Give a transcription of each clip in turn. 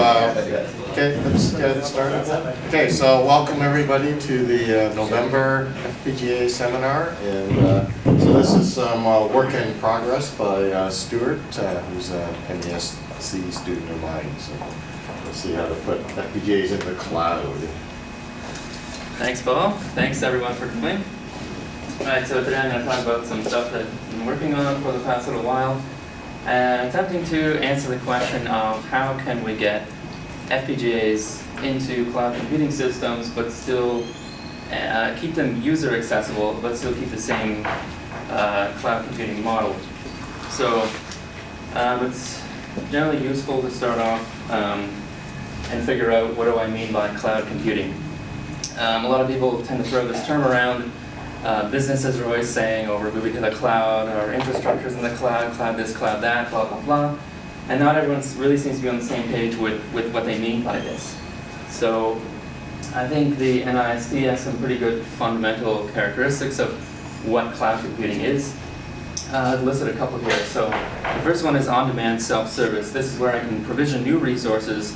Okay, let's get started. Okay, so welcome everybody to the November FPGA seminar. And so this is some work in progress by Stuart, who's an MESC student of mine. So we'll see how to put FPGAs in the cloud. Thanks, Paul. Thanks everyone for coming. Alright, so today I'm going to talk about some stuff that I've been working on for the past little while, and attempting to answer the question of how can we get FPGAs into cloud computing systems but still keep them user accessible but still keep the same cloud computing model. So it's generally useful to start off and figure out what do I mean by cloud computing. A lot of people tend to throw this term around. Businesses are always saying, oh, we're moving to the cloud, our infrastructure's in the cloud, cloud this, cloud that, blah, blah, blah. And not everyone really seems to be on the same page with what they mean by this. So I think the NIST has some pretty good fundamental characteristics of what cloud computing is. I've listed a couple here. So the first one is on-demand self-service. This is where I can provision new resources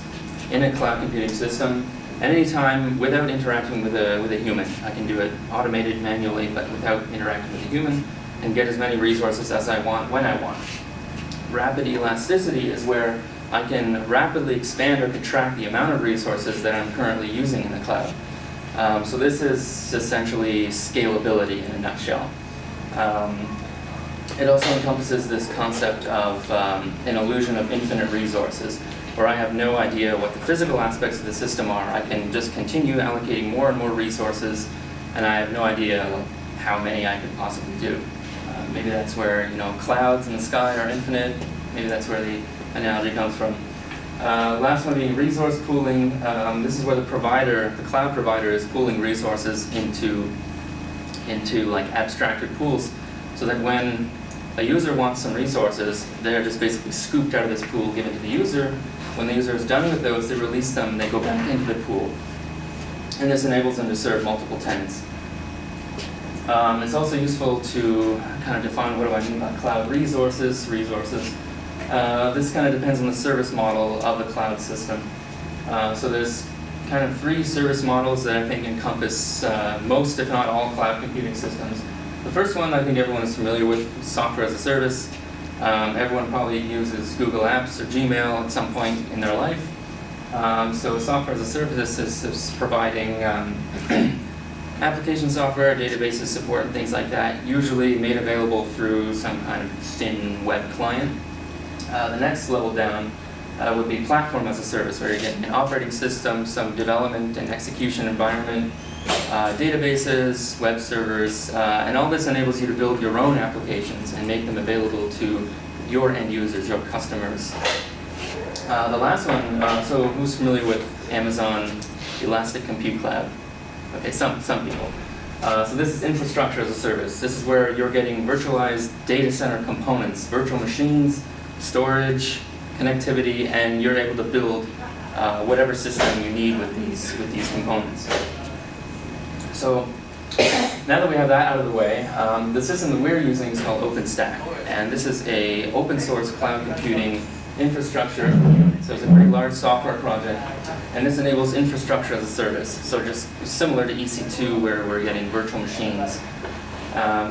in a cloud computing system at any time without interacting with a human. I can do it automated, manually, but without interacting with a human, and get as many resources as I want when I want. Rapid elasticity is where I can rapidly expand or contract the amount of resources that I'm currently using in the cloud. So this is essentially scalability in a nutshell. It also encompasses this concept of an illusion of infinite resources, where I have no idea what the physical aspects of the system are. I can just continue allocating more and more resources, and I have no idea how many I could possibly do. Maybe that's where clouds in the sky are infinite. Maybe that's where the analogy comes from. Last one being resource pooling. This is where the cloud provider, is pooling resources into like abstracted pools, so that when a user wants some resources, they're just basically scooped out of this pool, given to the user. When the user is done with those, they release them, they go back into the pool. And this enables them to serve multiple tenants. It's also useful to kind of define what do I mean by cloud resources. This kind of depends on the service model of the cloud system. So there's kind of 3 service models that I think encompass most, if not all, cloud computing systems. The first one I think everyone is familiar with, software as a service. Everyone probably uses Google Apps or Gmail at some point in their life. So software as a service is providing application software, databases support, and things like that, usually made available through some kind of thin web client. The next level down would be platform as a service, where you're getting an operating system, some development and execution environment, databases, web servers, and all this enables you to build your own applications and make them available to your end users, your customers. The last one, so who's familiar with Amazon Elastic Compute Cloud? Okay, some people. So this is infrastructure as a service. This is where you're getting virtualized data center components, virtual machines, storage, connectivity, and you're able to build whatever system you need with these components. So now that we have that out of the way, the system that we're using is called OpenStack, and this is a open source cloud computing infrastructure. So it's a pretty large software project, and this enables infrastructure as a service. So just similar to EC2, where we're getting virtual machines.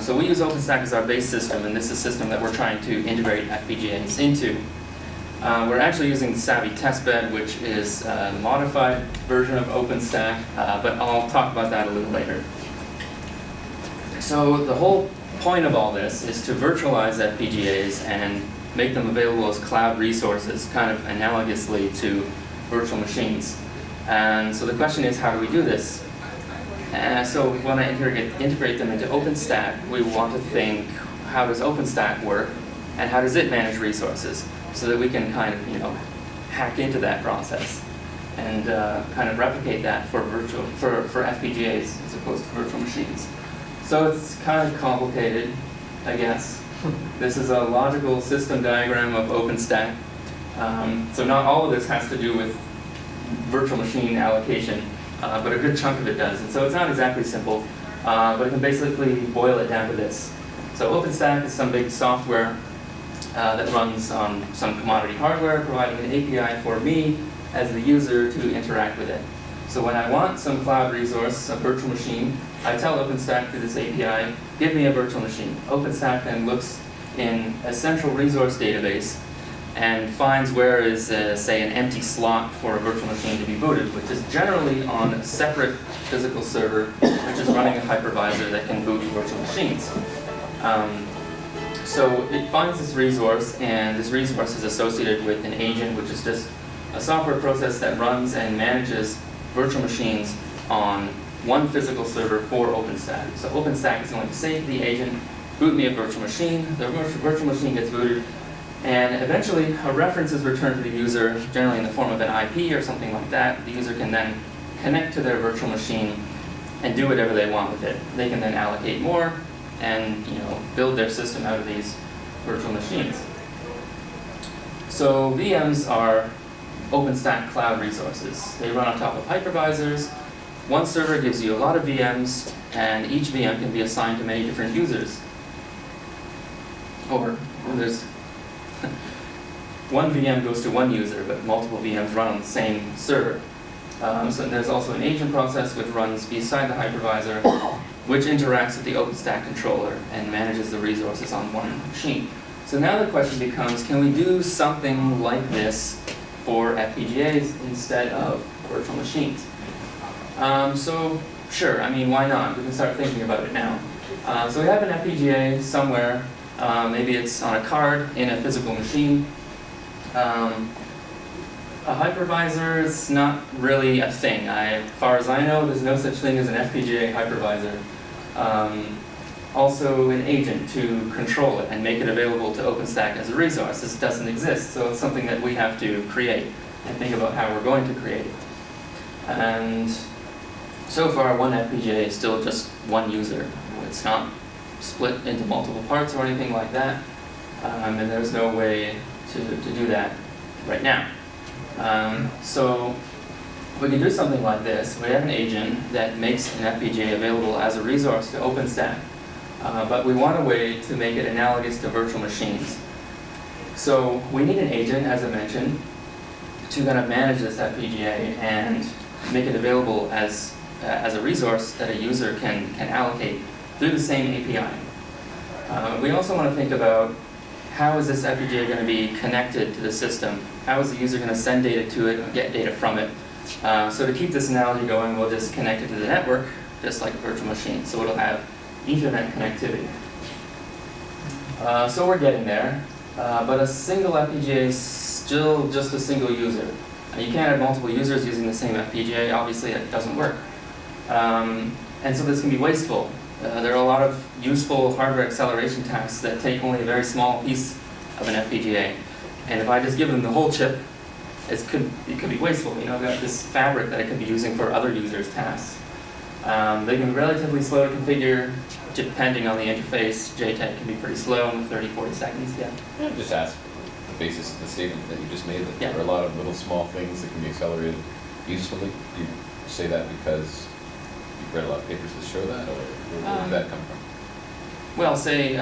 So we use OpenStack as our base system, and this is a system that we're trying to integrate FPGAs into. We're actually using the Savvy testbed, which is a modified version of OpenStack, but I'll talk about that a little later. So the whole point of all this is to virtualize FPGAs and make them available as cloud resources, kind of analogously to virtual machines. And so the question is, how do we do this? So when I integrate them into OpenStack, we want to think, how does OpenStack work, and how does it manage resources, so that we can kind of hack into that process and kind of replicate that for FPGAs as opposed to virtual machines. So it's kind of complicated, I guess. This is a logical system diagram of OpenStack. So not all of this has to do with virtual machine allocation, but a good chunk of it does. And so it's not exactly simple, but I can basically boil it down to this. So OpenStack is some big software that runs on some commodity hardware, providing an API for me as the user to interact with it. So when I want some cloud resource, a virtual machine, I tell OpenStack through this API, give me a virtual machine. OpenStack then looks in a central resource database and finds where is, say, an empty slot for a virtual machine to be booted, which is generally on a separate physical server, which is running a hypervisor that can boot virtual machines. So it finds this resource, and this resource is associated with an agent, which is just a software process that runs and manages virtual machines on one physical server for OpenStack. So OpenStack is going to say to the agent, boot me a virtual machine. The virtual machine gets booted, and eventually a reference is returned to the user, generally in the form of an IP or something like that. The user can then connect to their virtual machine and do whatever they want with it. They can then allocate more and build their system out of these virtual machines. So VMs are OpenStack cloud resources. They run on top of hypervisors. One server gives you a lot of VMs, and each VM can be assigned to many different users. Or there's one VM goes to one user, but multiple VMs run on the same server. So there's also an agent process which runs beside the hypervisor, which interacts with the OpenStack controller and manages the resources on one machine. So now the question becomes, can we do something like this for FPGAs instead of virtual machines? So sure, why not? We can start thinking about it now. So we have an FPGA somewhere. Maybe it's on a card in a physical machine. A hypervisor is not really a thing. As far as I know, there's no such thing as an FPGA hypervisor. Also an agent to control it and make it available to OpenStack as a resource. This doesn't exist, so it's something that we have to create and think about how we're going to create it. And so far, one FPGA is still just one user. It's not split into multiple parts or anything like that, and there's no way to do that right now. So we can do something like this. We have an agent that makes an FPGA available as a resource to OpenStack, but we want a way to make it analogous to virtual machines. So we need an agent, as I mentioned, to kind of manage this FPGA and make it available as a resource that a user can allocate through the same API. We also want to think about how is this FPGA going to be connected to the system? How is the user going to send data to it and get data from it? So to keep this analogy going, we'll just connect it to the network, just like a virtual machine. So it'll have Ethernet connectivity. So we're getting there, but a single FPGA is still just a single user. You can't have multiple users using the same FPGA. Obviously, it doesn't work. And so this can be wasteful. There are a lot of useful hardware acceleration tasks that take only a very small piece of an FPGA. And if I just give them the whole chip, it could be wasteful. I've got this fabric that I could be using for other users' tasks. They can be relatively slow to configure, depending on the interface. JTAG can be pretty slow in 30, 40 seconds, yeah. Just ask the basis of the statement that you just made, that Yeah. there are a lot of little small things that can be accelerated usefully. You say that because you've read a lot of papers that show that, or where did that come from? Well, say,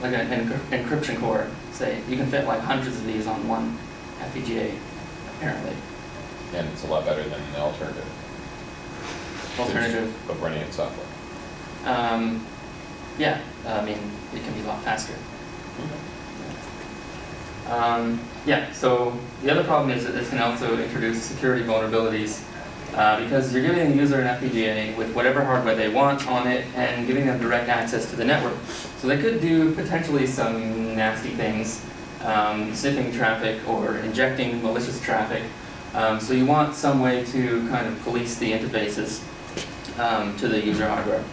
like an encryption core, say, you can fit like hundreds of these on one FPGA, apparently. And it's a lot better than the alternative. Of running in software. Yeah, it can be a lot faster. Yeah, so the other problem is that this can also introduce security vulnerabilities because you're giving the user an FPGA with whatever hardware they want on it and giving them direct access to the network. So they could do potentially some nasty things, sniffing traffic or injecting malicious traffic. So you want some way to kind of police the interfaces to the user hardware.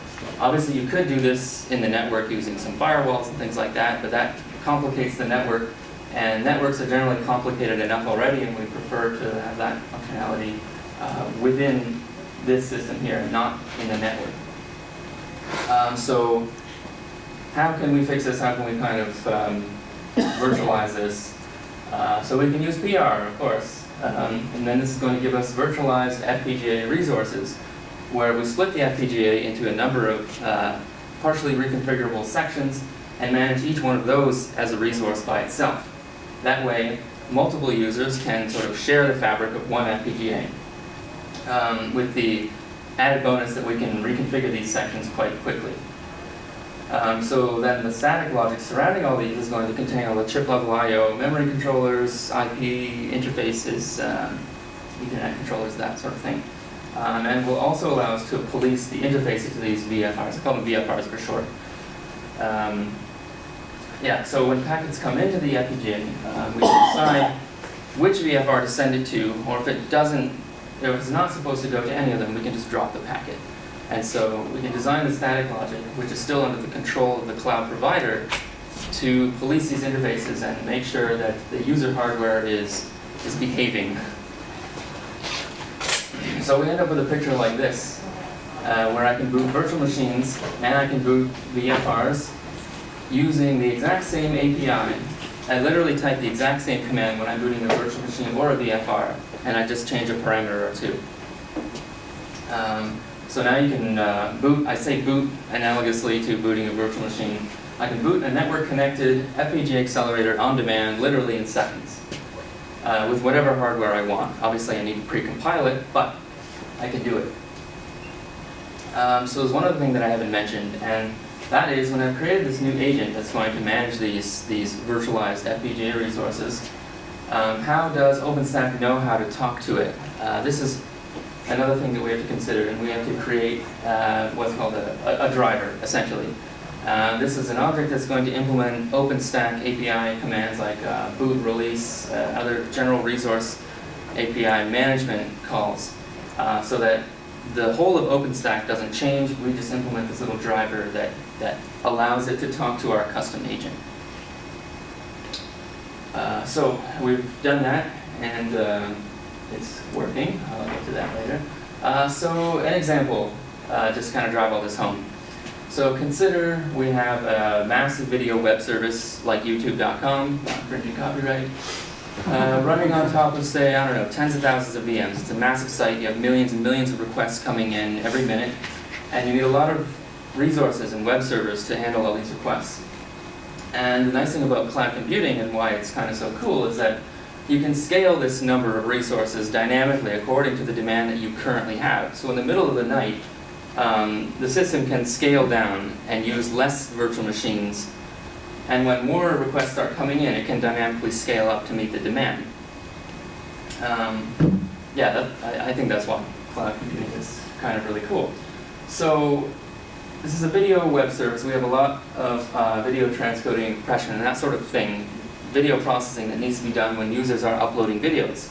Obviously, you could do this in the network using some firewalls and things like that, but that complicates the network, and networks are generally complicated enough already, and we prefer to have that functionality within this system here, not in the network. So how can we fix this? How can we kind of virtualize this? So we can use PR, of course, and then this is going to give us virtualized FPGA resources, where we split the FPGA into a number of partially reconfigurable sections and manage each one of those as a resource by itself. That way, multiple users can sort of share the fabric of one FPGA, with the added bonus that we can reconfigure these sections quite quickly. So then the static logic surrounding all these is going to contain all the chip-level I/O, memory controllers, IP interfaces, Ethernet controllers, that sort of thing. And will also allow us to police the interfaces to these VFRs. I call them VFRs for short. Yeah, so when packets come into the FPGA, we can decide which VFR to send it to, or if it doesn't, if it's not supposed to go to any of them, we can just drop the packet. And so we can design the static logic, which is still under the control of the cloud provider, to police these interfaces and make sure that the user hardware is behaving. So we end up with a picture like this, where I can boot virtual machines and I can boot VFRs using the exact same API. I literally type the exact same command when I'm booting a virtual machine or a VFR, and I just change a parameter or two. So now you can boot, I say boot analogously to booting a virtual machine. I can boot a network-connected FPGA accelerator on demand, literally in seconds, with whatever hardware I want. Obviously I need to pre-compile it, but I can do it. So there's one other thing that I haven't mentioned, and that is when I've created this new agent that's going to manage these virtualized FPGA resources, how does OpenStack know how to talk to it? This is another thing that we have to consider, and we have to create what's called a driver, essentially. This is an object that's going to implement OpenStack API commands like boot, release, other general resource API management calls, so that the whole of OpenStack doesn't change. We just implement this little driver that allows it to talk to our custom agent. So we've done that, and it's working. I'll get to that later. So an example, just kind of drive all this home. So consider we have a massive video web service like YouTube.com, not infringing copyright, running on top of, say, I don't know, tens of thousands of VMs. It's a massive site. You have millions and millions of requests coming in every minute, and you need a lot of resources and web servers to handle all these requests. And the nice thing about cloud computing and why it's kind of so cool is that you can scale this number of resources dynamically according to the demand that you currently have. So in the middle of the night, the system can scale down and use less virtual machines. And when more requests start coming in, it can dynamically scale up to meet the demand. I think that's why cloud computing is kind of really cool. So this is a video web service. We have a lot of video transcoding, compression, and that sort of thing, video processing that needs to be done when users are uploading videos.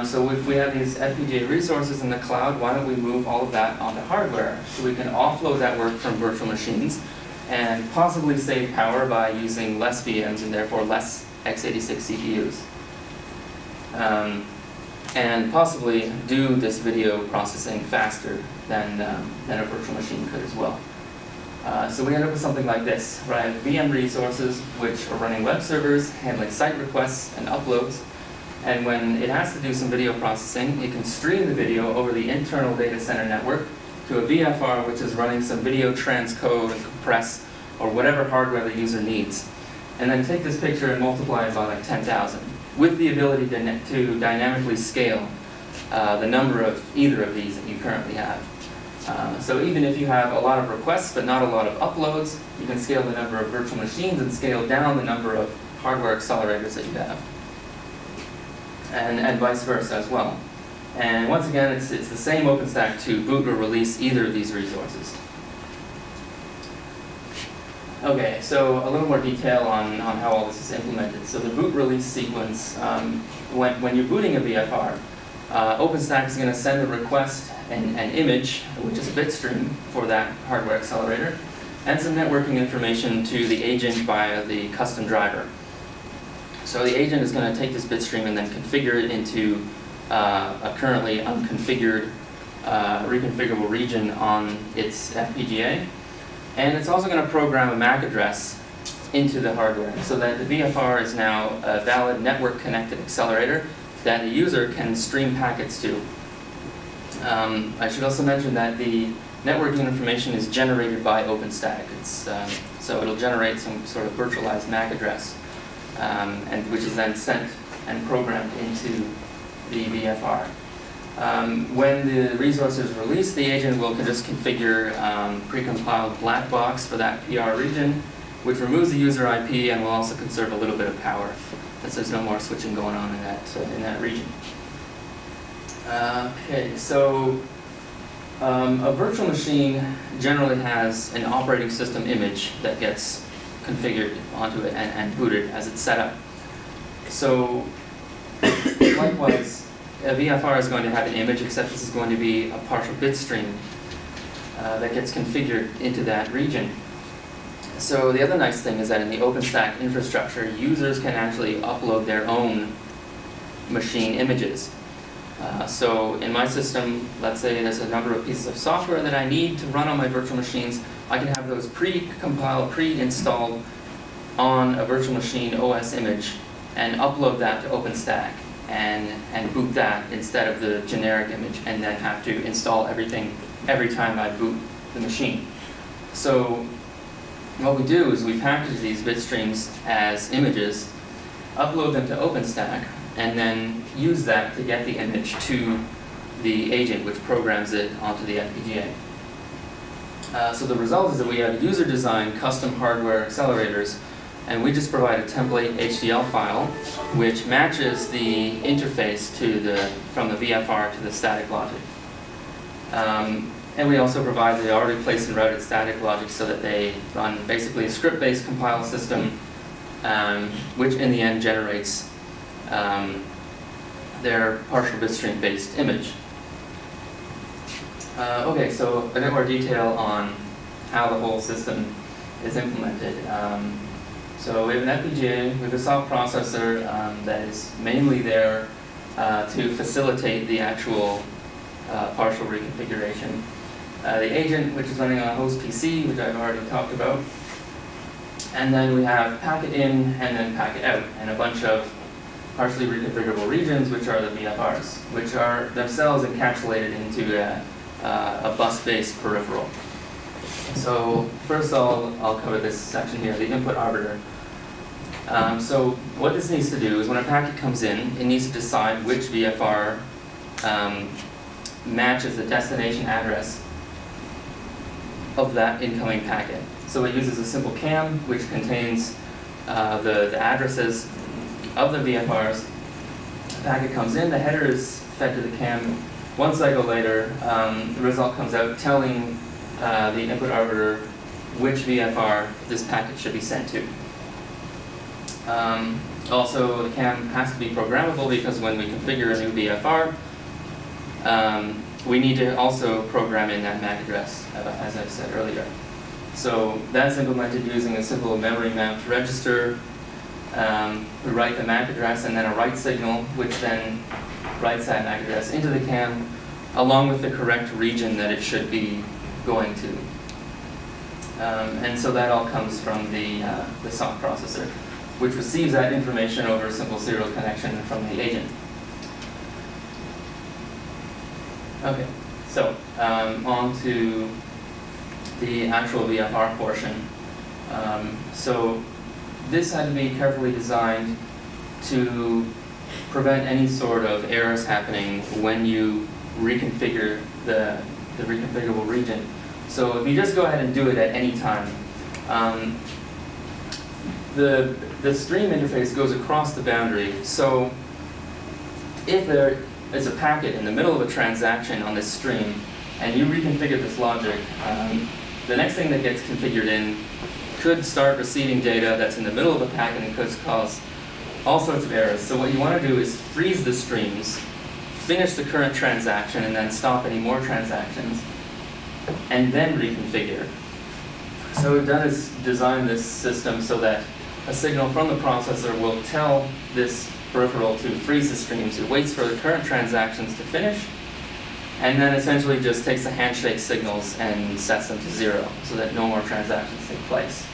So if we have these FPGA resources in the cloud, why don't we move all of that onto hardware so we can offload that work from virtual machines and possibly save power by using less VMs and therefore less x86 CPUs. And possibly do this video processing faster than a virtual machine could as well. So we end up with something like this, where I have VM resources which are running web servers, handling site requests and uploads, and when it has to do some video processing, it can stream the video over the internal data center network to a VFR which is running some video transcode and compress or whatever hardware the user needs, and then take this picture and multiply it by like 10,000, with the ability to dynamically scale the number of either of these that you currently have. So even if you have a lot of requests but not a lot of uploads, you can scale the number of virtual machines and scale down the number of hardware accelerators that you have. And vice versa as well. And once again, it's the same OpenStack to boot or release either of these resources. Okay, so a little more detail on how all this is implemented. So the boot release sequence, when you're booting a VFR, OpenStack is going to send a request, an image, which is a bit stream for that hardware accelerator, and some networking information to the agent via the custom driver. So the agent is going to take this bit stream and then configure it into a currently unconfigured, reconfigurable region on its FPGA. And it's also going to program a MAC address into the hardware so that the VFR is now a valid network-connected accelerator that the user can stream packets to. I should also mention that the networking information is generated by OpenStack. So it'll generate some sort of virtualized MAC address. and which is then sent and programmed into the VFR. When the resource is released, the agent will just configure precompiled black box for that PR region, which removes the user IP and will also conserve a little bit of power, since there's no more switching going on in that region. Okay, so a virtual machine generally has an operating system image that gets configured onto it and booted as it's set up. So likewise, a VFR is going to have an image, except this is going to be a partial bit stream that gets configured into that region. So the other nice thing is that in the OpenStack infrastructure, users can actually upload their own machine images. So in my system, let's say there's a number of pieces of software that I need to run on my virtual machines. I can have those pre-compiled, pre-installed on a virtual machine OS image and upload that to OpenStack and boot that instead of the generic image, and then have to install everything every time I boot the machine. So what we do is we package these bit streams as images, upload them to OpenStack, and then use that to get the image to the agent, which programs it onto the FPGA. So the result is that we have user-designed custom hardware accelerators, and we just provide a template HDL file which matches the interface from the VFR to the static logic. And we also provide the already placed and routed static logic so that they run basically a script-based compile system, which in the end generates their partial bitstream based image. Okay, so a bit more detail on how the whole system is implemented. So we have an FPGA with a soft processor that is mainly there to facilitate the actual partial reconfiguration. The agent, which is running on a host PC, which I've already talked about. And then we have packet in and then packet out, and a bunch of partially reconfigurable regions, which are the VFRs, which are themselves encapsulated into a bus-based peripheral. So first I'll cover this section here, the input arbiter. So what this needs to do is when a packet comes in, it needs to decide which VFR matches the destination address of that incoming packet. So it uses a simple CAM, which contains the addresses of the VFRs. The packet comes in, the header is fed to the CAM. One cycle later, the result comes out telling the input arbiter which VFR this packet should be sent to. Also, the CAM has to be programmable because when we configure a new VFR, we need to also program in that MAC address, as I said earlier. So that's implemented using a simple memory mapped register. We write the MAC address and then a write signal, which then writes that MAC address into the CAM, along with the correct region that it should be going to. And so that all comes from the soft processor, which receives that information over a simple serial connection from the agent. Okay, so on to the actual VFR portion. So this had to be carefully designed to prevent any sort of errors happening when you reconfigure the reconfigurable region. So if you just go ahead and do it at any time, the stream interface goes across the boundary. So if there is a packet in the middle of a transaction on this stream, and you reconfigure this logic, the next thing that gets configured in could start receiving data that's in the middle of a packet and could cause all sorts of errors. So what you want to do is freeze the streams, finish the current transaction, and then stop any more transactions, and then reconfigure. So what we've done is design this system so that a signal from the processor will tell this peripheral to freeze the streams. It waits for the current transactions to finish, and then essentially just takes the handshake signals and sets them to 0 so that no more transactions take place.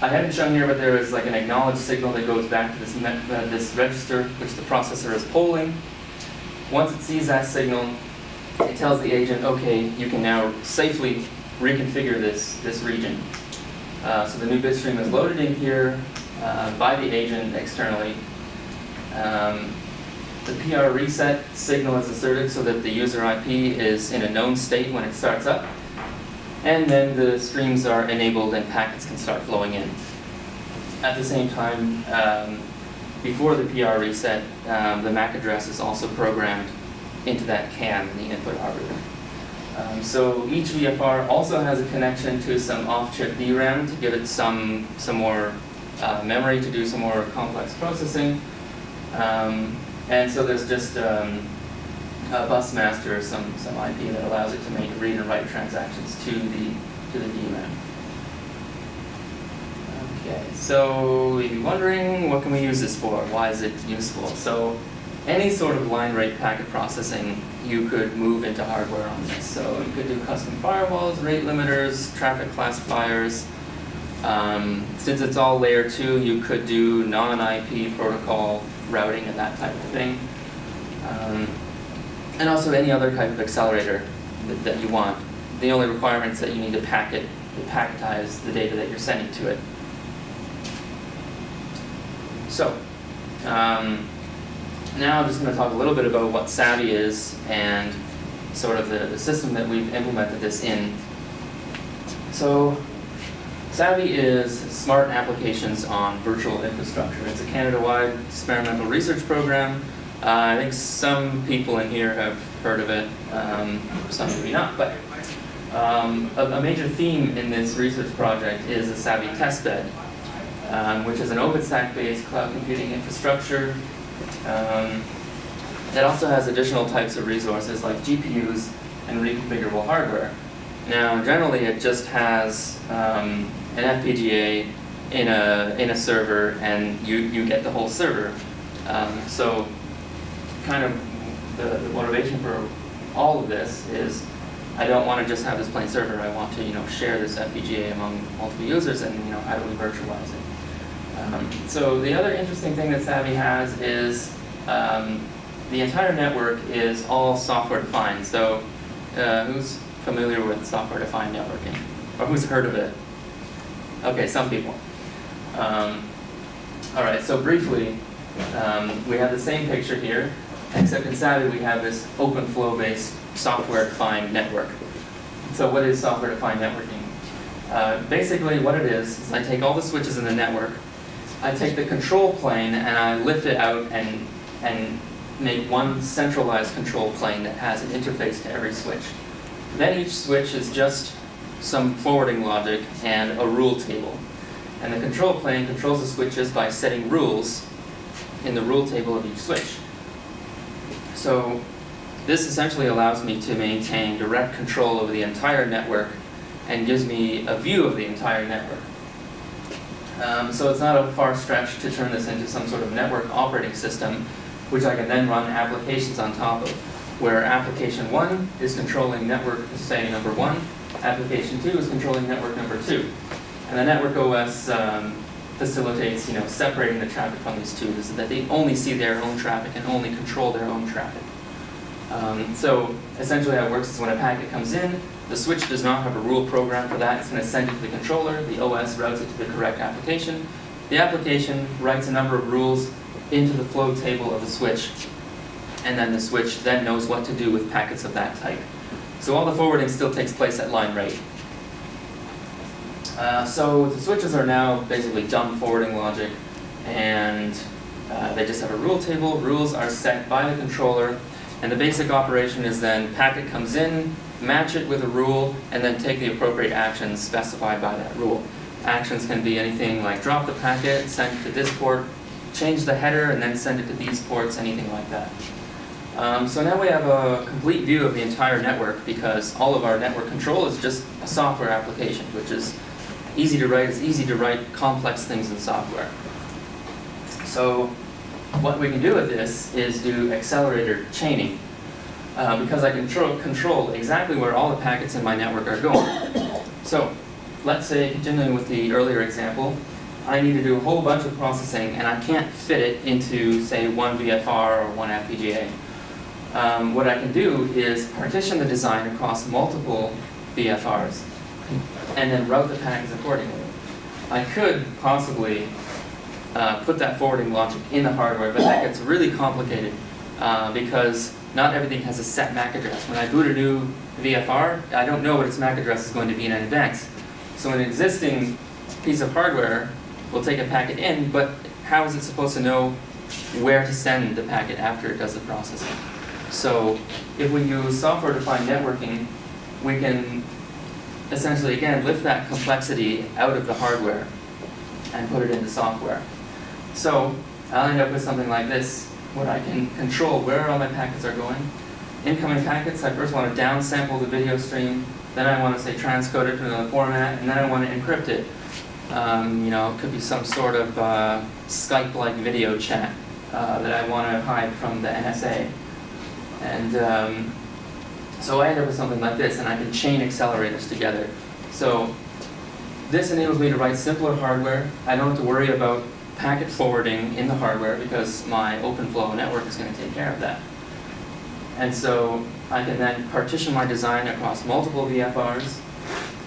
I haven't shown here, but there is like an acknowledged signal that goes back to this register, which the processor is polling. Once it sees that signal, it tells the agent, okay, you can now safely reconfigure this region. So the new bit stream is loaded in here, by the agent externally. The PR reset signal is asserted so that the user IP is in a known state when it starts up, and then the streams are enabled and packets can start flowing in. At the same time, before the PR reset, the MAC address is also programmed into that CAN, the input arbiter. So each VFR also has a connection to some off-chip DRAM to give it some more memory to do some more complex processing. And so there's just a bus master, some IP that allows it to make read and write transactions to the DRAM. Okay, so you'd be wondering, what can we use this for? Why is it useful? So any sort of line rate packet processing you could move into hardware on this. So you could do custom firewalls, rate limiters, traffic classifiers. Since it's all layer 2, you could do non-IP protocol routing and that type of thing. And also any other type of accelerator that you want. The only requirement is that you need to packetize the data that you're sending to it. So, now I'm just going to talk a little bit about what Savvy is and sort of the system that we've implemented this in. So, Savvy is smart applications on virtual infrastructure. It's a Canada-wide experimental research program. I think some people in here have heard of it, some maybe not, but a major theme in this research project is the Savvy testbed, which is an OpenStack-based cloud computing infrastructure. It also has additional types of resources like GPUs and reconfigurable hardware. Now, generally, it just has an FPGA in a server, and you get the whole server. So, kind of the motivation for all of this is, I don't want to just have this plain server. I want to, share this FPGA among multiple users, and how do we virtualize it? So the other interesting thing that Savvy has is the entire network is all software defined. So who's familiar with software defined networking, or who's heard of it? Okay, some people. All right, so briefly, we have the same picture here, except in Savvy we have this open flow based software defined network. So what is software defined networking? Basically what it is I take all the switches in the network, I take the control plane and I lift it out and make one centralized control plane that has an interface to every switch. Then each switch is just some forwarding logic and a rule table. And the control plane controls the switches by setting rules in the rule table of each switch. So this essentially allows me to maintain direct control over the entire network and gives me a view of the entire network. So it's not a far stretch to turn this into some sort of network operating system, which I can then run applications on top of, where application 1 is controlling network, say, number 1, application 2 is controlling network number 2. And the network OS facilitates, separating the traffic from these two, so that they only see their own traffic and only control their own traffic. So essentially how it works is when a packet comes in, the switch does not have a rule program for that. It's going to send it to the controller. The OS routes it to the correct application. The application writes a number of rules into the flow table of the switch, and then the switch then knows what to do with packets of that type. So all the forwarding still takes place at line rate. So the switches are now basically dumb forwarding logic, and they just have a rule table. Rules are set by the controller, and the basic operation is then packet comes in, match it with a rule, and then take the appropriate actions specified by that rule. Actions can be anything like drop the packet, send it to this port, change the header, and then send it to these ports, anything like that. So now we have a complete view of the entire network, because all of our network control is just a software application, which is easy to write. It's easy to write complex things in software. So what we can do with this is do accelerator chaining, because I control exactly where all the packets in my network are going. So let's say, continuing with the earlier example, I need to do a whole bunch of processing and I can't fit it into, say, one VFR or one FPGA. What I can do is partition the design across multiple VFRs and then route the packets accordingly. I could possibly put that forwarding logic in the hardware, but that gets really complicated because not everything has a set MAC address. When I boot a new VFR, I don't know what its MAC address is going to be in advance. So an existing piece of hardware will take a packet in, but how is it supposed to know where to send the packet after it does the processing? So if we use software-defined networking, we can essentially, again, lift that complexity out of the hardware and put it into software. So I'll end up with something like this, where I can control where all my packets are going. Incoming packets, I first want to downsample the video stream, then I want to say transcode it to another format, and then I want to encrypt it. It could be some sort of Skype-like video chat that I want to hide from the NSA. And so I end up with something like this, and I can chain accelerators together. So this enables me to write simpler hardware. I don't have to worry about packet forwarding in the hardware because my OpenFlow network is going to take care of that. And so I can then partition my design across multiple VFRs,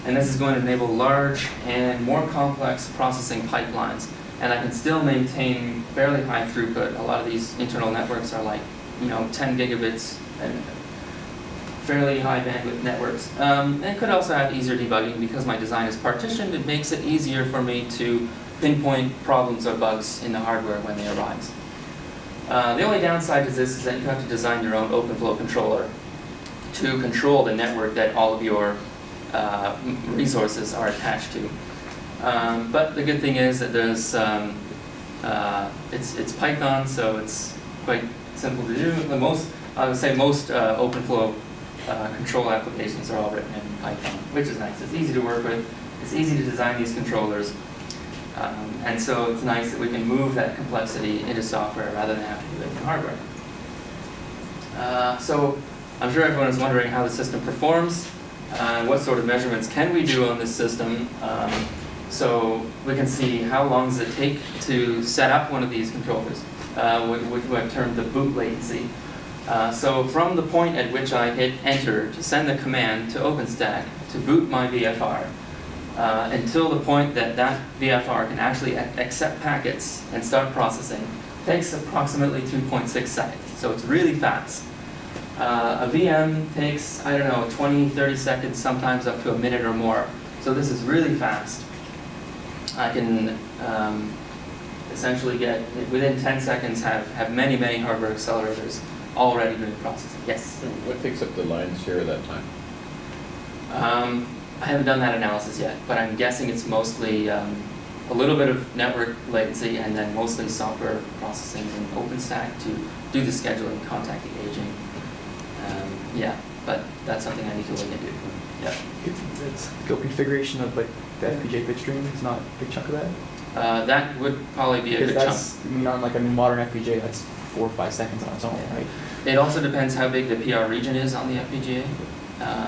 and this is going to enable large and more complex processing pipelines. And I can still maintain fairly high throughput. A lot of these internal networks are like, 10 gigabits and fairly high bandwidth networks. And it could also have easier debugging because my design is partitioned. It makes it easier for me to pinpoint problems or bugs in the hardware when they arise. The only downside to this is that you have to design your own OpenFlow controller to control the network that all of your resources are attached to. But the good thing is that there's it's Python, so it's quite simple to do. I would say most OpenFlow control applications are all written in Python, which is nice. It's easy to work with. It's easy to design these controllers. And so it's nice that we can move that complexity into software rather than have to do it in hardware. So I'm sure everyone is wondering how the system performs, what sort of measurements can we do on this system. So we can see how long does it take to set up one of these controllers, which I've termed the boot latency. So from the point at which I hit enter to send the command to OpenStack to boot my VFR, until the point that that VFR can actually accept packets and start processing, takes approximately 2.6 seconds. So it's really fast. A VM takes, 20, 30 seconds, sometimes up to a minute or more. So this is really fast. I can essentially get, within 10 seconds, have many, many hardware accelerators already doing processing. Yes? So what takes up the lion's share of that time? I haven't done that analysis yet, but I'm guessing it's mostly a little bit of network latency and then mostly software processing in OpenStack to do the scheduling, contact the aging. But that's something I need to look into. Yeah. It's the configuration of like the FPGA bit stream is not a big chunk of that. That would probably be a good chunk. On like a modern FPGA, that's 4 or 5 seconds on its own, right? It also depends how big the PR region is on the FPGA,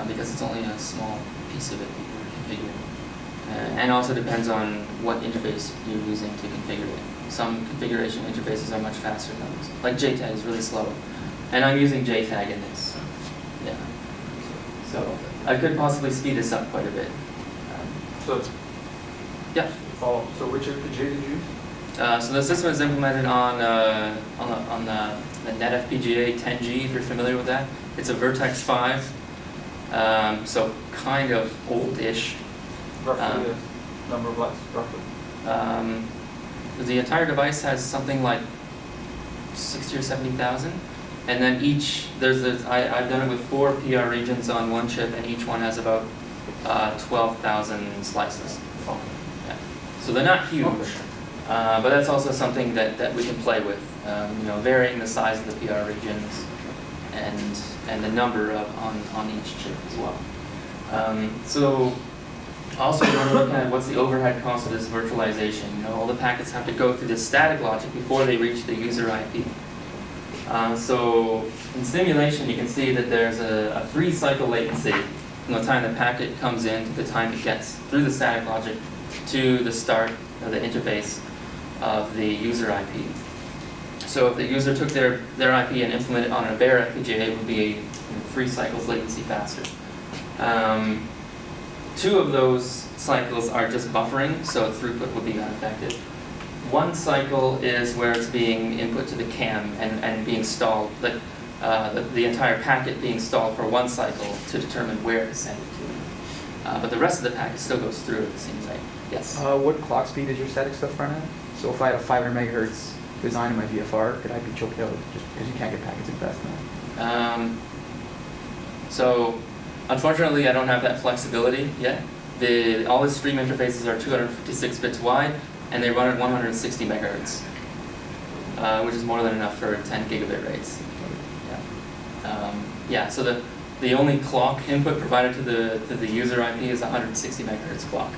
because it's only a small piece of it that you're configuring. And also depends on what interface you're using to configure it. Some configuration interfaces are much faster than others. Like JTAG is really slow. And I'm using JTAG in this. Yeah. So I could possibly speed this up quite a bit. Yeah. Follow. So which FPGA did you use? So the system is implemented on the NetFPGA 10G, if you're familiar with that. It's a Vertex 5, so kind of old-ish. Roughly the number of lights, roughly? The entire device has something like 60 or 70,000. And then I've done it with 4 PR regions on one chip, and each one has about 12,000 slices. Yeah. So they're not huge, but that's also something that we can play with. Varying the size of the PR regions and the number on each chip as well. So also you want to look at what's the overhead cost of this virtualization. All the packets have to go through this static logic before they reach the user IP. So in simulation, you can see that there's a 3-cycle latency from the time the packet comes in to the time it gets through the static logic to the start of the interface of the user IP. So if the user took their IP and implemented it on a bare FPGA, it would be 3 cycles latency faster. 2 of those cycles are just buffering, so throughput would be unaffected. one cycle is where it's being input to the CAM and being stalled, like the entire packet being stalled for one cycle to determine where to send it to. But the rest of the packet still goes through, it seems like. Yes? What clock speed does your static stuff run at? So if I had a 500 megahertz design in my VFR, could I be choked out just because you can't get packets in fast enough? So, unfortunately, I don't have that flexibility yet. All the stream interfaces are 256 bits wide, and they run at 160 megahertz, which is more than enough for 10 gigabit rates. Yeah. So the only clock input provided to the user IP is 160 megahertz clock.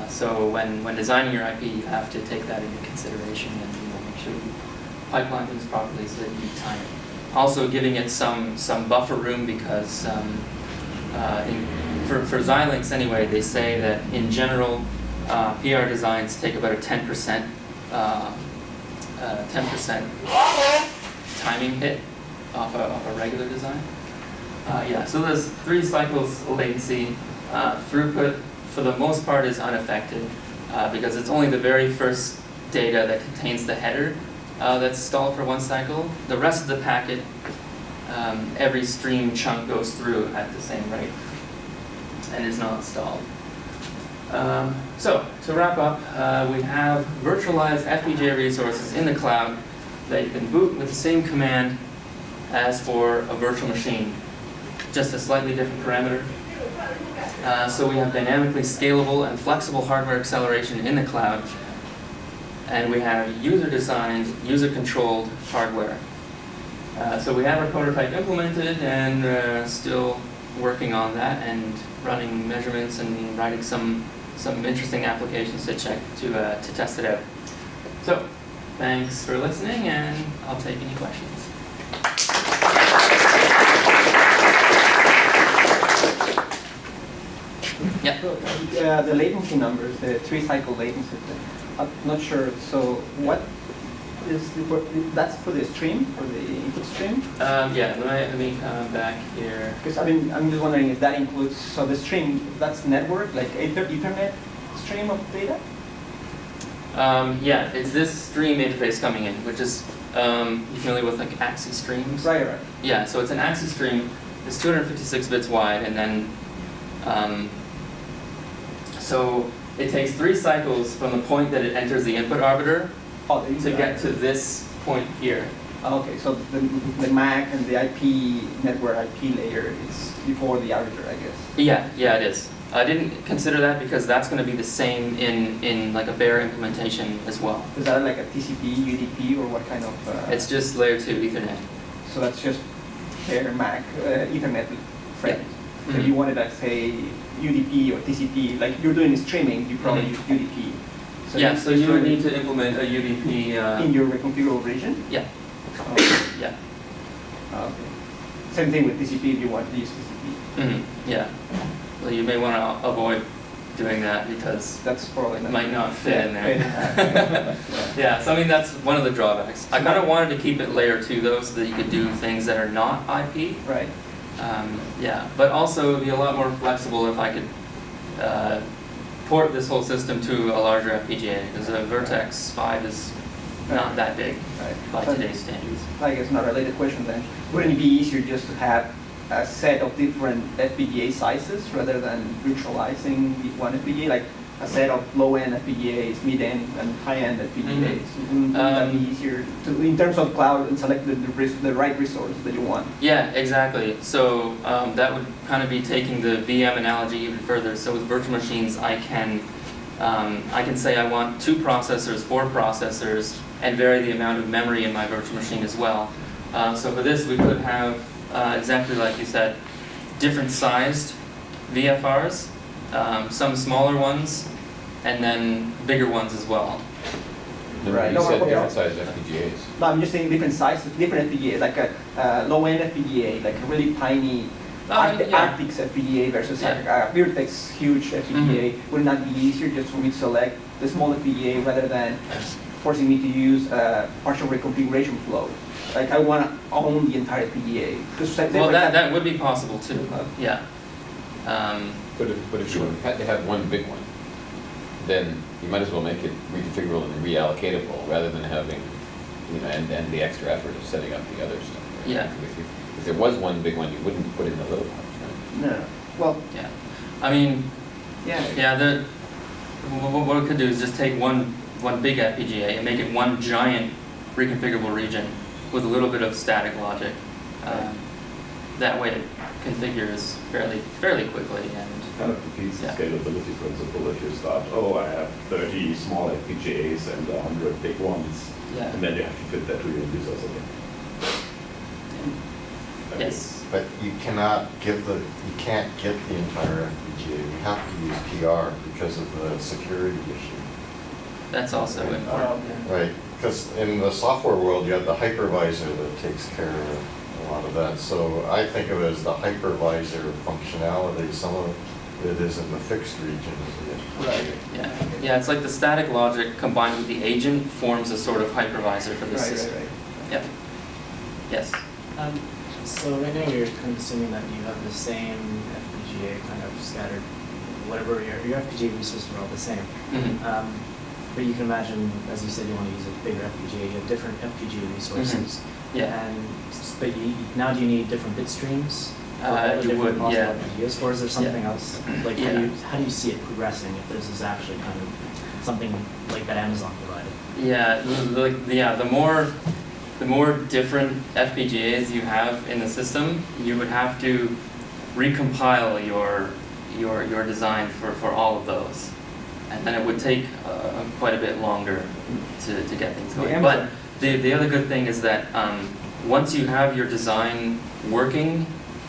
So when designing your IP, you have to take that into consideration and make sure you pipeline things properly so that you time it. Also giving it some buffer room because for Xilinx anyway, they say that in general PR designs take about a 10% timing hit off a regular design. Yeah, so there's 3 cycles latency. Throughput for the most part is unaffected because it's only the very first data that contains the header that's stalled for one cycle. The rest of the packet, every stream chunk goes through at the same rate and is not stalled. So, to wrap up, we have virtualized FPGA resources in the cloud that you can boot with the same command as for a virtual machine, just a slightly different parameter. So we have dynamically scalable and flexible hardware acceleration in the cloud, and we have user-designed, user-controlled hardware. So we have our prototype implemented and still working on that and running measurements and writing some interesting applications to test it out. So thanks for listening, and I'll take any questions. Yeah. The latency numbers, the 3-cycle latency, I'm not sure. So what is that's for the stream, for the input stream? Yeah, let me come back here. Because I'm just wondering if that includes, so the stream, that's network, like Ethernet stream of data? Yeah, it's this stream interface coming in, which is, you familiar with like AXI streams? Right. Yeah, so it's an AXI stream. It's 256 bits wide, and then, so it takes 3 cycles from the point that it enters the input arbiter to get to this point here. Okay, so the MAC and the IP network IP layer is before the arbiter, I guess. Yeah, it is. I didn't consider that because that's going to be the same in like a bare implementation as well. Is that like a TCP, UDP, or what kind of? It's just layer 2 Ethernet. So that's just bare MAC Ethernet frame. Yeah. So if you wanted to say UDP or TCP, like you're doing streaming, you probably use UDP. So yeah, so you would need to implement a UDP in your reconfigurable region. Yeah. Okay. Yeah. Okay. Same thing with TCP if you want to use TCP. Mm-hmm. Yeah. Well, you may want to avoid doing that because that's probably it might not fit in there. Yeah. Yeah, so I mean that's one of the drawbacks. I kind of wanted to keep it layer 2 though, so that you could do things that are not IP. Right. Yeah, but also it would be a lot more flexible if I could port this whole system to a larger FPGA, because a Vertex 5 is not that big by today's standards. I guess not a related question then. Wouldn't it be easier just to have a set of different FPGA sizes rather than virtualizing one FPGA, like a set of low-end FPGAs, mid-end, and high-end FPGAs? Wouldn't that be easier to, in terms of cloud, and select the right resource that you want? Yeah, exactly. So that would kind of be taking the VM analogy even further. So with virtual machines, I can say I want 2 processors, 4 processors, and vary the amount of memory in my virtual machine as well. So for this, we could have, exactly like you said, different sized VFRs, some smaller ones, and then bigger ones as well. Right. You said different sized FPGAs. No, I'm just saying different sizes, different FPGAs, like a low-end FPGA, like a really tiny Arctic's FPGA versus a Vertex huge FPGA. Would not be easier just for me to select the small FPGA rather than forcing me to use a partial reconfiguration flow? Like I want to own the entire FPGA. Well, that would be possible too. Yeah. But if you had to have one big one, then you might as well make it reconfigurable and reallocatable rather than having, and the extra effort of setting up the other stuff. Right? Yeah. If there was one big one, you wouldn't put in the little ones, right? No. Well, Yeah. I mean, yeah. yeah, what we could do is just take one big FPGA and make it one giant reconfigurable region with a little bit of static logic. That way it configures fairly quickly and Kind of defeats the Yeah. scalability principle if you start, oh, I have 30 small FPGAs and 100 big ones, yeah. and then you have to fit that to your users again. Yes. But you can't get the entire FPGA. You have to use PR because of the security issue. That's also important. Right, because in the software world, you have the hypervisor that takes care of a lot of that. So I think of it as the hypervisor functionality. Some of it is in the fixed region. Right. Yeah, it's like the static logic combined with the agent forms a sort of hypervisor for the system. Right. Yep. Yes. So right now you're kind of assuming that you have the same FPGA kind of scattered, whatever your FPGA resources are all the same. Mhm. But you can imagine, as you said, you want to use a bigger FPGA, you have different FPGA resources. Yeah. But now do you need different bit streams? For all the You different would, possible yeah. FPGAs, or is there something else? Like Yeah. how do you see it progressing if this is actually kind of something like that Amazon provided? Yeah, the more different FPGAs you have in the system, you would have to recompile your design for all of those, and then it would take quite a bit longer to get things going. But the other good thing is that once you have your design working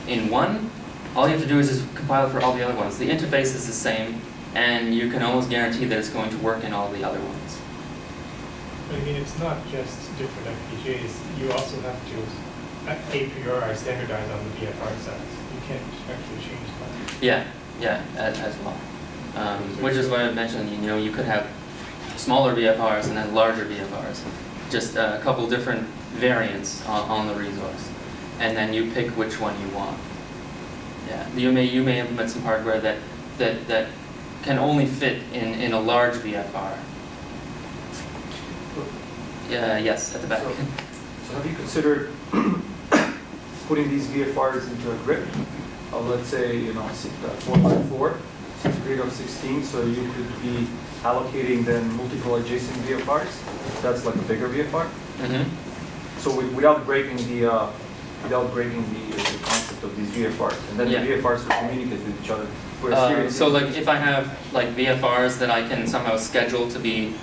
in one, all you have to do is just compile it for all the other ones. The interface is the same, and you can almost guarantee that it's going to work in all the other ones. I mean, it's not just different FPGAs, you also have to APR standardize on the VFR size. You can't actually change that. Yeah, as well. Which is what I mentioned, you could have smaller VFRs and then larger VFRs. Just a couple different variants on the resource. And then you pick which one you want. Yeah, you may implement some hardware that can only fit in a large VFR. Yes, at the back. So have you considered putting these VFRs into a grid of, let's say, 4x4, so it's a grid of 16, so you could be allocating then multiple adjacent VFRs. That's like a bigger VFR. Mm-hmm. So without breaking the concept of these VFRs, and then Yeah. the VFRs will communicate with each other. Whereas here it's So like if I have like VFRs that I can somehow schedule to be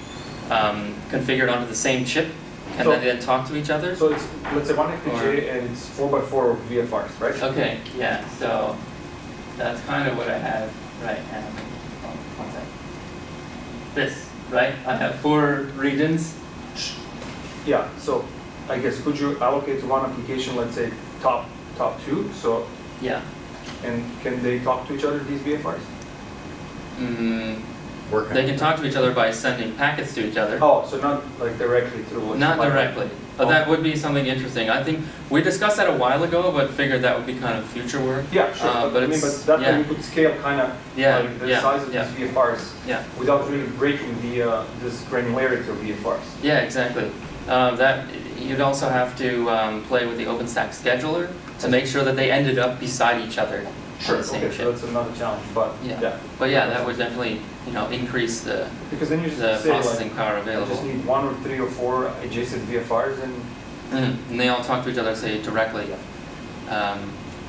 configured onto the same chip, can So- they then talk to each other? So it's, let's say, one FPGA and it's 4x4 VFRs, right? Okay, yeah, so that's kind of what I have right now. One sec. This, right? I have 4 regions. Yeah, so I guess could you allocate to one application, let's say top 2, so, Yeah. and can they talk to each other, these VFRs? Working. They can talk to each other by sending packets to each other. Oh, so not like directly through what's Not like- directly, but that would be something interesting. I think we discussed that a while ago, but figured that would be kind of future work. Yeah, sure, but I mean, it's- but that yeah. way you could scale kind of Yeah, like the yeah, size of yeah. these VFRs Yeah, without really breaking the this granularity of VFRs. yeah, exactly. That you'd also have to play with the OpenStack scheduler to make sure that they ended up beside each other on the same Okay, so chip. that's another challenge, but Yeah. yeah. But yeah, that would definitely increase the Because then you just the say processing like, power I available. just need 1 or 3 or 4 adjacent VFRs and And they all talk to each other, say, directly.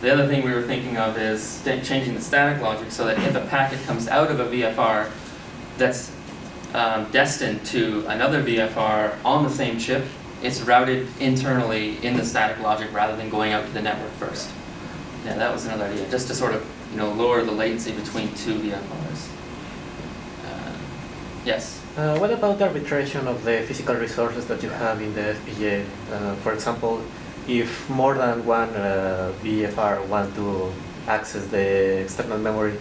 The other thing we were thinking of is changing the static logic so that if a packet comes out of a VFR that's destined to another VFR on the same chip, it's routed internally in the static logic rather than going out to the network first. Yeah, that was another idea, just to sort of lower the latency between 2 VFRs. Yes? What about the arbitration of the physical resources that you have in the FPGA? For example, if more than one VFR want to access the external memory,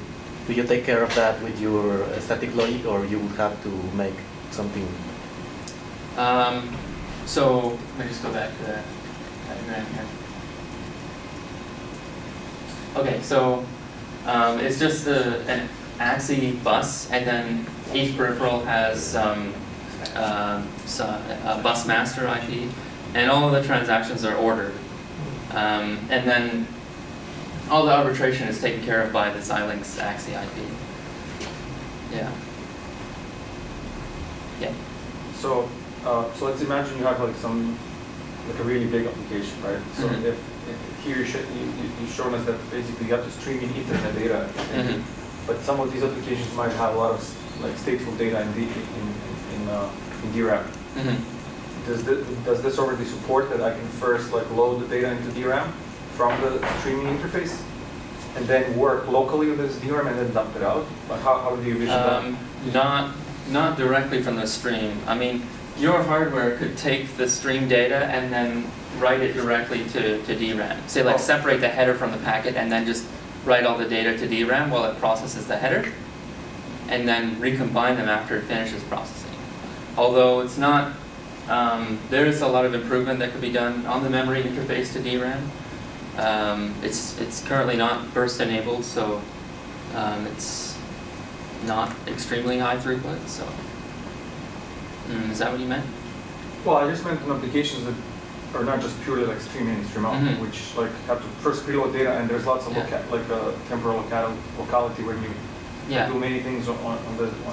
do you take care of that with your static logic, or you would have to make something? So let me just go back to that diagram here. Okay, so it's just an AXI bus, and then each peripheral has some bus master IP, and all of the transactions are ordered. And then all the arbitration is taken care of by the Xilinx AXI IP. Yeah. Yeah. So, so let's imagine you have like a really big application, right? So Mhm. if here you've shown us that basically you have to stream in Ethernet data, Mhm. but some of these applications might have a lot of like stateful data in DRAM. Mhm. Does this already support that I can first like load the data into DRAM from the streaming interface, and then work locally with this DRAM and then dump it out? Like how do you envision that? Not directly from the stream. I mean, your hardware could take the stream data and then write it directly to DRAM. Say like separate the header from the packet and then just write all the data to DRAM while it processes the header, and then recombine them after it finishes processing. Although it's not, there is a lot of improvement that could be done on the memory interface to DRAM. It's currently not burst enabled, so it's not extremely high throughput. So, is that what you meant? Well, I just meant in applications that are not just purely like stream in, stream out, Mhm. which like have to first preload data, and there's lots of Yeah. temporal locality where you Yeah. do many things on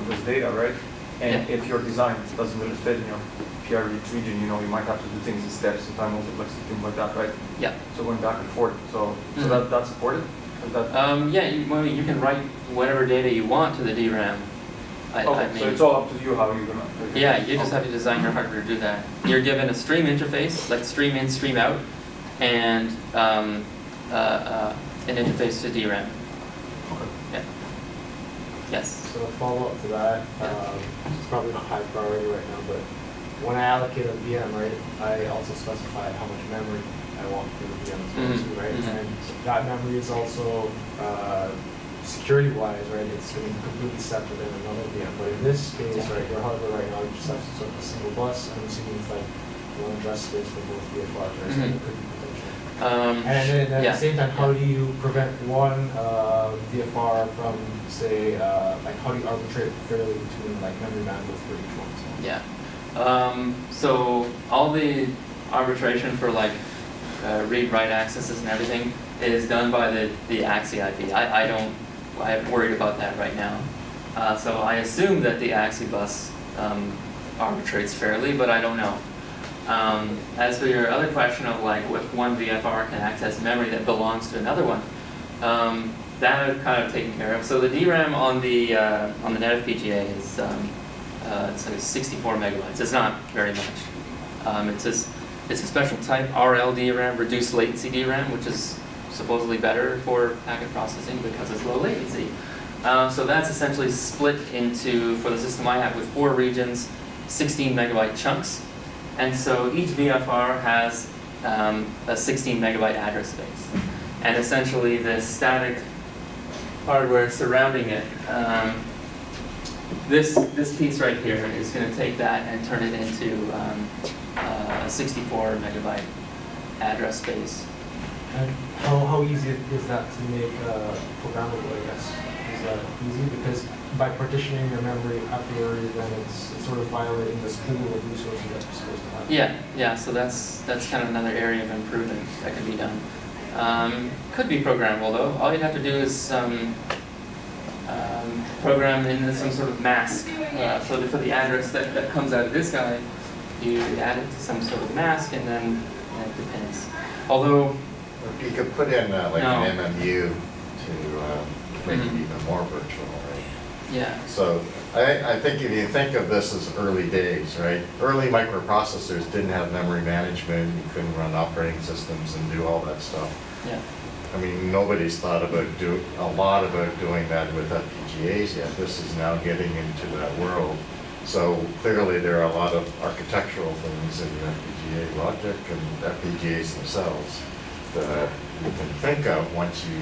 this data, right? And if your design doesn't really fit in your PR region, you know, you might have to do things in steps and time multiplexing, things like that, right? Yeah. So going back and forth. So Mhm. that's supported. Is that, Yeah, you can write whatever data you want to the DRAM. okay, so it's all up to you how you're gonna. Yeah, you just have to design your hardware to do that. You're given a stream interface, like stream in, stream out, and an interface to DRAM. Okay. Yeah. Yes. So to follow up to that, it's probably not high priority right now, but when I allocate a VM, right, I also specify how much memory I want for the VM as well, Mhm. too, right? Mhm. And that memory is also security-wise, right? It's going to be completely separate than another VM. But in this case, right, your hardware right now, you just have sort of a single bus. I'm assuming it's like one address space for both VFRs, right? So Mhm. there could be potential. And And then at the same time, how do you prevent one VFR from, say, like how do you arbitrate fairly between like memory bandwidth for each one? So. Yeah. So all the arbitration for like read-write accesses and everything is done by the AXI IP. I'm worried about that right now. So I assume that the AXI bus arbitrates fairly, but I don't know. As for your other question of like if one VFR can access memory that belongs to another one, that I've kind of taken care of. So the DRAM on the net FPGA is it's like 64 megabytes. It's not very much. It's a special type RL DRAM, reduced latency DRAM, which is supposedly better for packet processing because it's low latency. So that's essentially split into, for the system I have, with 4 regions, 16 megabyte chunks. And so each VFR has a 16 megabyte address space. And essentially the static hardware surrounding it, this piece right here is going to take that and turn it into a 64 megabyte address space. And how easy is that to make programmable, I guess? Is that easy? Because by partitioning your memory a priori, then it's sort of violating this pool of resources that you're supposed to have. Yeah, so that's kind of another area of improvement that can be done. Could be programmable though. All you'd have to do is program in some sort of mask. So for the address that comes out of this guy, you add it to some sort of mask and then it depends. Although, You could put in like No. an MMU to make it even more virtual, right? yeah. So I think if you think of this as early days, right? Early microprocessors didn't have memory management, you couldn't run operating systems and do all that stuff. Yeah. I mean, nobody's thought about a lot about doing that with FPGAs yet. This is now getting into that world. So clearly there are a lot of architectural things in the FPGA logic and FPGAs themselves that you can think of once you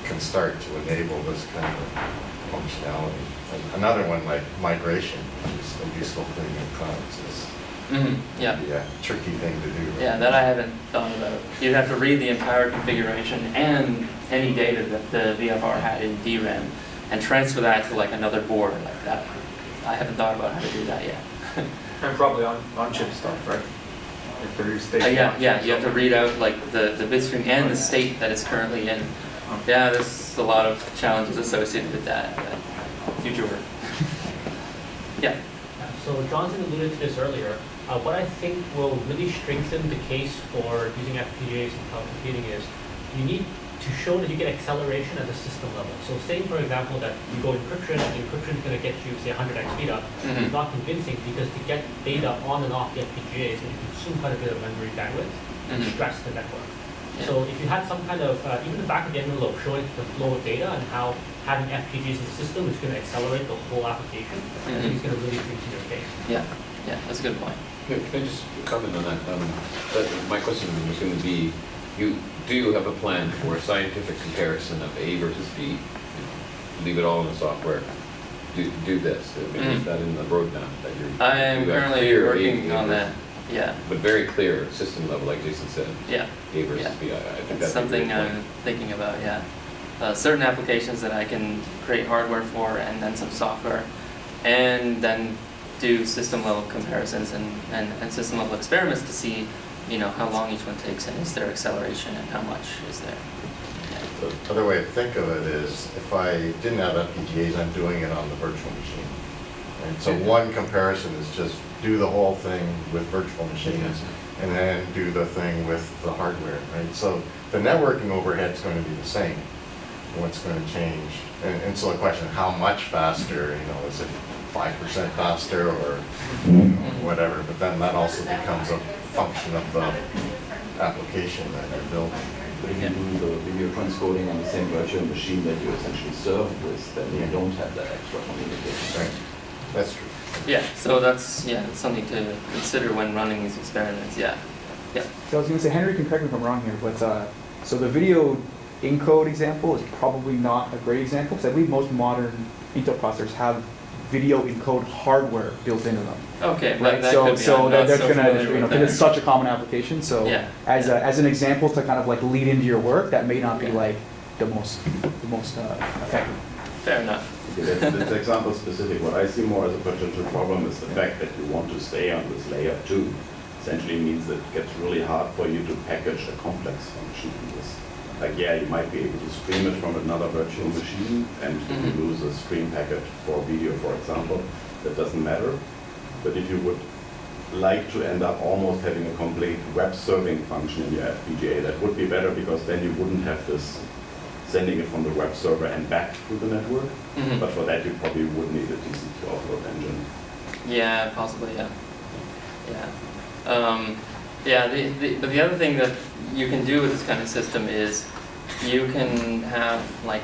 can start to enable this kind of functionality. And another one like migration, which is a useful thing in clouds, is Yeah. a tricky thing to do. Right? Yeah, that I haven't thought about. You'd have to read the entire configuration and any data that the VFR had in DRAM and transfer that to like another board like that. I haven't thought about how to do that yet. And probably on chip stuff, right? If there is state. Yeah, you have to read out like the bit stream and the state that it's currently in. Yeah, there's a lot of challenges associated with that, but future work. Yeah. So Johnson alluded to this earlier. What I think will really strengthen the case for using FPGAs in cloud computing is you need to show that you get acceleration at the system level. So say, for example, that you go encryption, and encryption is going to get you, say, 100x speed up. It's not convincing because to get data on and off the FPGA is going to consume quite a bit of memory bandwidth and stress the network. Yeah. So if you had some kind of, even the back of the envelope showing the flow of data and how having FPGAs in the system is going to accelerate the whole application, I think it's going to really strengthen your case. Yeah, that's a good point. Can I just comment on that? My question was going to be, do you have a plan for a scientific comparison of A versus B? You know, leave it all in the software. Do this. I mean, is that in the roadmap that you're? I am currently working on that. Yeah. But very clear system level, like Jason said. Yeah. A versus B. I think that's something I'm thinking about. Yeah. Certain applications that I can create hardware for, and then some software, and then do system level comparisons and system level experiments to see, you know, how long each one takes and is there acceleration and how much is there. Yeah. The other way to think of it is if I didn't have FPGAs, I'm doing it on the virtual machine. Right? So one comparison is just do the whole thing with virtual machines and then do the thing with the hardware. Right? So the networking overhead is going to be the same. What's going to change? And so the question, how much faster? You know, is it 5% faster or whatever? But then that also becomes a function of the application that you're building. But if you do the video transcoding on the same virtual machine that you essentially serve with, then you don't have that extra communication. Right. That's true. Yeah. So that's something to consider when running these experiments. Yeah. Yeah. So I was going to say, Henry can correct me if I'm wrong here, but so the video encode example is probably not a great example because I believe most modern Intel processors have video encode hardware built into them. Okay, right. That So could be, so I'm that not that's so gonna familiar with because that. it's such a common application. So Yeah. as an example to kind of like lead into your work, that may not be like the most effective. Fair enough. Okay, that's example specific. What I see more as a potential problem is the fact that you want to stay on this layer 2. Essentially means that it gets really hard for you to package a complex function in this. Like, yeah, you might be able to stream it from another virtual machine, and if you lose a stream packet for video, for example, that doesn't matter. But if you would like to end up almost having a complete web serving function in your FPGA, that would be better because then you wouldn't have this sending it from the web server and back through the network. But for that, you probably would need a decent offload engine. Yeah, possibly. Yeah. Yeah. But the other thing that you can do with this kind of system is you can have like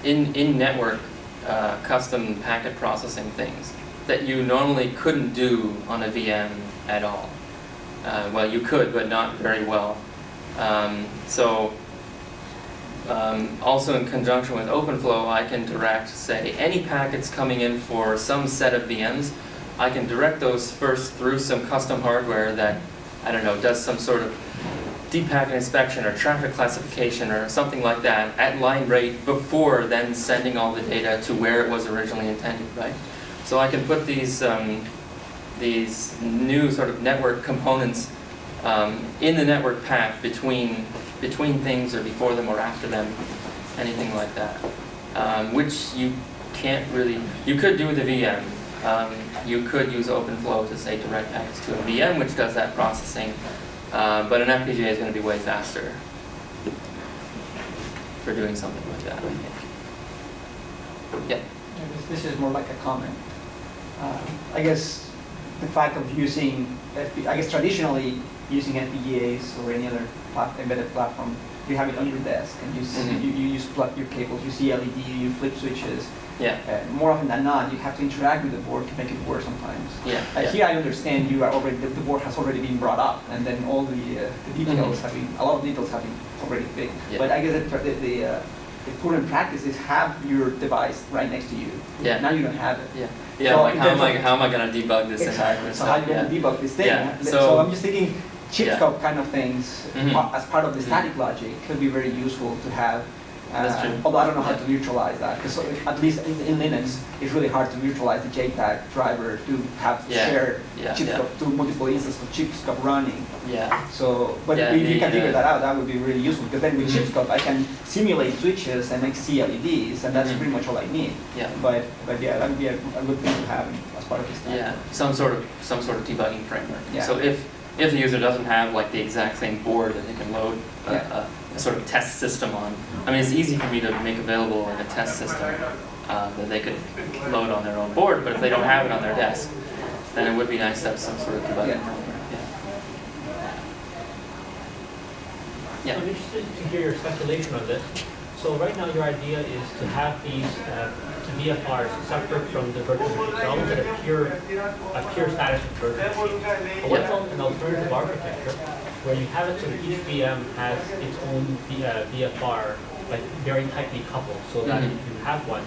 in network custom packet processing things that you normally couldn't do on a VM at all. Well, you could, but not very well. Also in conjunction with OpenFlow, I can direct, say, any packets coming in for some set of VMs, I can direct those first through some custom hardware that, I don't know, does some sort of deep packet inspection or traffic classification or something like that at line rate before then sending all the data to where it was originally intended, right? So I can put these new sort of network components in the network path between things or before them or after them, anything like that, which you can't really, you could do with a VM. You could use OpenFlow to say direct packets to a VM, which does that processing, but an FPGA is going to be way faster for doing something like that, I think. Yeah. This is more like a comment. I guess the fact of using, traditionally using FPGAs or any other embedded platform, you have it on your desk and you plug your cables, you see LED, you flip switches. Yeah. More often than not, you have to interact with the board to make it work sometimes. Yeah. Here I understand you are already, the board has already been brought up, and then all the details have been, a lot of details have been already big. Yeah. But I guess the current practice is have your device right next to you. Yeah. Now you don't have it. Yeah. Yeah. So like how am I going to debug this? Exactly. So how are you going to debug this thing? Yeah. So I'm just thinking chip scope kind of things Mhm. as part of the static logic could be very useful to have That's true. Although I don't know how to neutralize that, because at least in Linux, it's really hard to neutralize the JTAG driver to have Yeah. shared Yeah, chipscope to multiple instances of chipscope running. Yeah. So, but Yeah, if you can the, figure that out, that would be really useful, because then with Mhm. chipscope, I can simulate switches and like see LEDs, and that's Mhm. pretty much all I need. Yeah. But yeah, that would be a good thing to have as part of this. Yeah, some sort of debugging framework. Yeah. So if the user doesn't have like the exact same board that they can load Yeah. a sort of test system on, I mean, it's easy for me to make available like a test system that they could load on their own board, but if they don't have it on their desk, then it would be nice to have some sort of debugging Yeah. framework. Yeah. I'm interested to hear your speculation on this. So right now your idea is to have these VFRs separate from the virtual machines, almost at a pure status of virtual machines. But what's an alternative architecture where you have it so that each VM has its own VFR, like very tightly coupled, so that if you have one,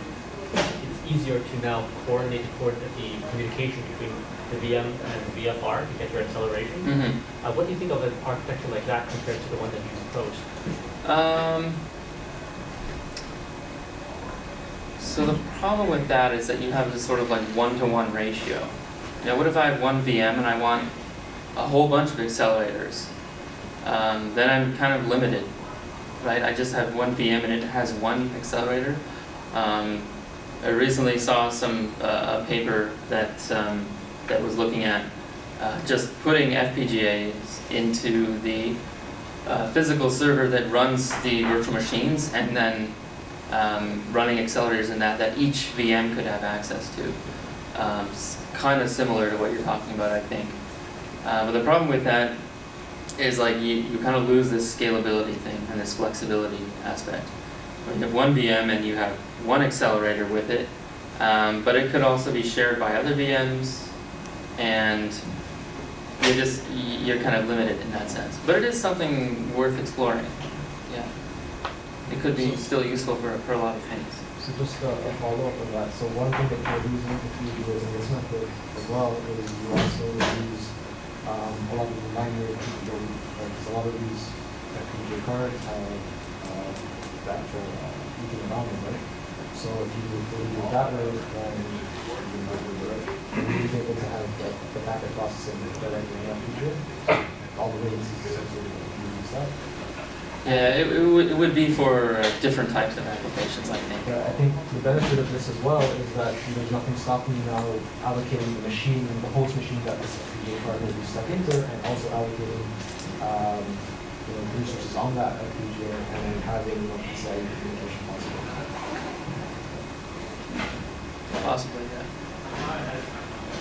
it's easier to now coordinate the communication between the VM and the VFR to get your acceleration. Mm-hmm. What do you think of an architecture like that compared to the one that you proposed? So the problem with that is that you have this sort of like 1-to-1 ratio. Now, what if I have one VM and I want a whole bunch of accelerators? Then I'm kind of limited, right? I just have one VM and it has one accelerator. I recently saw a paper that was looking at just putting FPGAs into the physical server that runs the virtual machines, and then running accelerators in that each VM could have access to. Kind of similar to what you're talking about, I think. But the problem with that is like you kind of lose this scalability thing and this flexibility aspect. When you have one VM and you have one accelerator with it, but it could also be shared by other VMs, and you're kind of limited in that sense. But it is something worth exploring. Yeah, it could be still useful for a lot of things. So just a follow-up on that. So one thing that you're using if you do this method as well is you also use a lot of the binary FPGA, because a lot of these FPGA cards have the actual Ethernet on them, right? So if you do it that way, then you'll be able to have the packet processing directly in FPGA. All the latency associated with use that. Yeah, it would be for different types of applications, I think. Yeah, I think the benefit of this as well is that there's nothing stopping you now allocating the machine, the host machine that this FPGA card will be stuck into, and also allocating resources on that FPGA, and then having PCIe communication possible. Possibly, yeah.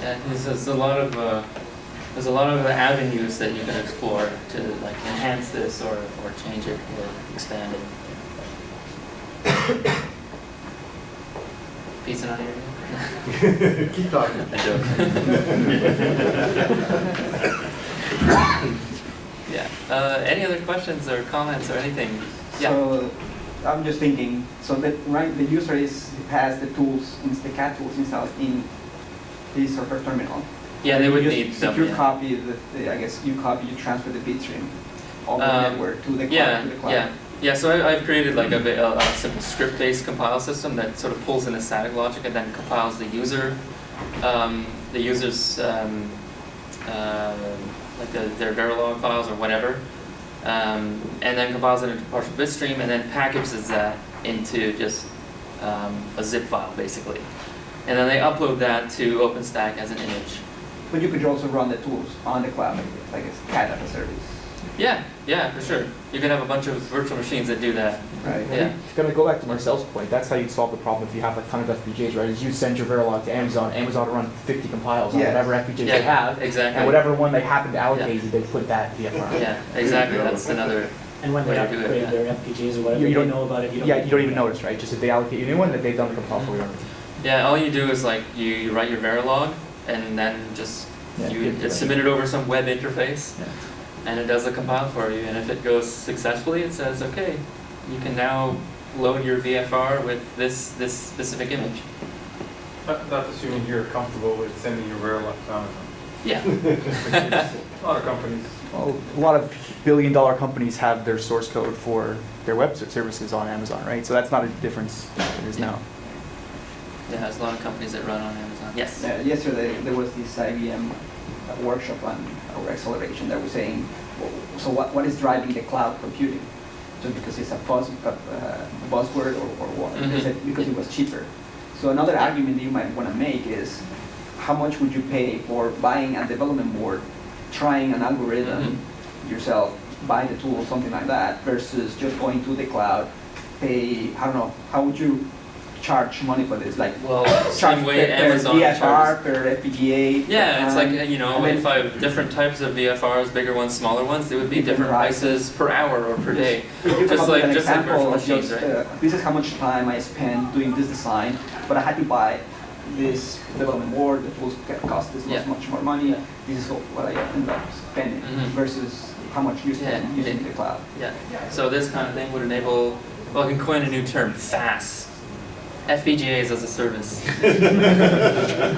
Yeah, there's a lot of avenues that you can explore to like enhance this or change it or expand it. Pizza not here yet? Keep talking. I joke. Yeah. Any other questions or comments or anything? Yeah. So I'm just thinking, so that right, the user has the tools, the CAD tools installed in his or her terminal. Yeah, they would You need just them. secure Yeah. copy, I guess you transfer the bit stream over the network to the cloud. Yeah, to the cloud. yeah. So I've created like a simple script-based compile system that sort of pulls in the static logic and then compiles the user's like their Verilog files or whatever, and then compiles it into partial bit stream and then packages that into just a zip file basically, and then they upload that to OpenStack as an image. But you could also run the tools on the cloud, like a CAD as a service. Yeah, for sure. You can have a bunch of virtual machines that do that. Right. Yeah. It's going to go back to Marcel's point. That's how you'd solve the problem if you have a ton of FPGAs, right? Is you send your Verilog to Amazon will run 50 compiles on Yes. whatever FPGAs Yeah, they have, exactly. and whatever one they happen to allocate, they put that VFR. Yeah, exactly. That's another. And when they way to do it, upgrade yeah. their FPGAs or whatever, You you don't- don't know about it. Yeah, you don't even notice, right? Just if they allocate you a new one, that they've done the compile for you. Yeah, all you do is like you write your Verilog and then just Yeah, submit it over some web interface, Yeah. and it does the compile for you. And if it goes successfully, it says, okay, you can now load your VFR with this specific image. That's assuming you're comfortable with sending your Verilog to Amazon. Yeah. A lot of companies. Well, a lot of billion-dollar companies have their source code for their web services on Amazon, right? So that's not a difference it is now. Yeah, there's a lot of companies that run on Amazon. Yes. Yesterday, there was this IBM workshop on our acceleration that was saying, so what is driving the cloud computing? Just because it's a buzzword or what? They Mhm. said because it was cheaper. So another argument that you might want to make is, how much would you pay for buying a development board, trying an algorithm yourself, buy the tool, something like that, versus just going to the cloud, pay, I don't know, how would you charge money for this? Like, Well, charge same way Amazon per DFR, charges. per FPGA? Yeah, it's like, and then- if I have different types of VFRs, bigger ones, smaller ones, they would be different prices per hour or per day. You come Just up with like an virtual example of machines, just, right? this is how much time I spent doing this design, but I had to buy this development board, the tools cost this Yeah. much more money, this is what I end up spending, Mhm. versus how much you spend Yeah. using the cloud. Yeah. So this kind of thing would enable, well, I can coin a new term, FAS. FPGAs as a service.